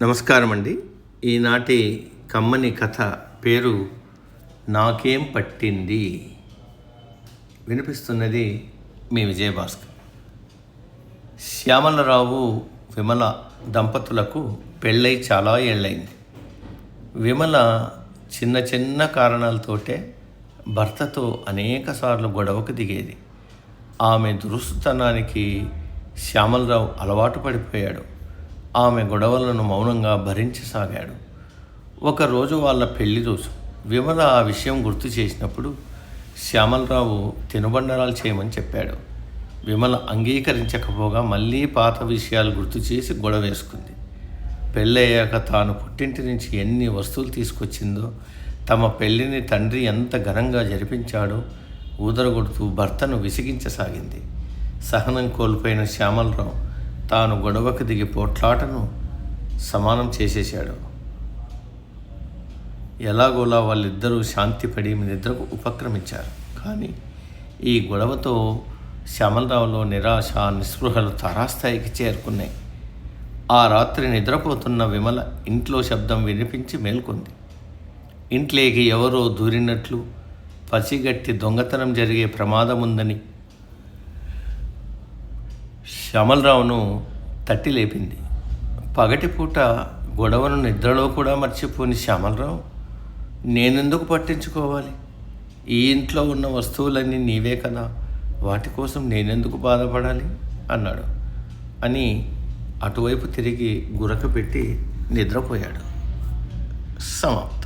నమస్కారం అండి. ఈనాటి కమ్మని కథ పేరు నాకేం పట్టింది. వినిపిస్తున్నది మీ విజయభాస్కర్. శ్యామలరావు విమల దంపతులకు పెళ్ళై చాలా ఏళ్ళైంది. విమల చిన్న చిన్న కారణాలతోటే భర్తతో అనేకసార్లు గొడవకు దిగేది. ఆమె దురుసుతనానికి శ్యామలరావు అలవాటు పడిపోయాడు. ఆమె గొడవలను మౌనంగా భరించసాగాడు. ఒకరోజు వాళ్ళ పెళ్లి రోజు విమల ఆ విషయం గుర్తు చేసినప్పుడు శ్యామలరావు తినుబండరాలు చేయమని చెప్పాడు. విమల అంగీకరించకపోగా మళ్ళీ పాత విషయాలు గుర్తు చేసి గొడవ వేసుకుంది. పెళ్ళయ్యాక తాను పుట్టింటి నుంచి ఎన్ని వస్తువులు తీసుకొచ్చిందో, తమ పెళ్ళిని తండ్రి ఎంత ఘనంగా జరిపించాడో ఊదరగొడుతూ భర్తను విసిగించసాగింది. సహనం కోల్పోయిన శ్యామలరావు తాను గొడవకు దిగి పోట్లాటను సమానం చేసేశాడు. ఎలాగోలా వాళ్ళిద్దరూ శాంతిపడి నిద్రకు ఉపక్రమించారు. కానీ ఈ గొడవతో శ్యామలరావులో నిరాశ, నిస్పృహలు తారాస్థాయికి చేరుకున్నాయి. ఆ రాత్రి నిద్రపోతున్న విమల ఇంట్లో శబ్దం వినిపించి మేల్కొంది. ఇంట్లోకి ఎవరో దూరినట్లు, పసిగట్టి దొంగతనం జరిగే ప్రమాదం ఉందని శ్యామలరావును తట్టి లేపింది. పగటిపూట గొడవను నిద్రలో కూడా మర్చిపోని శ్యామలరావు, నేనెందుకు పట్టించుకోవాలి? ఈ ఇంట్లో ఉన్న వస్తువులన్నీ నీవే కదా, వాటి కోసం నేనెందుకు బాధపడాలి అన్నాడు. అని అటువైపు తిరిగి గురక పెట్టి నిద్రపోయాడు. సమాప్తం.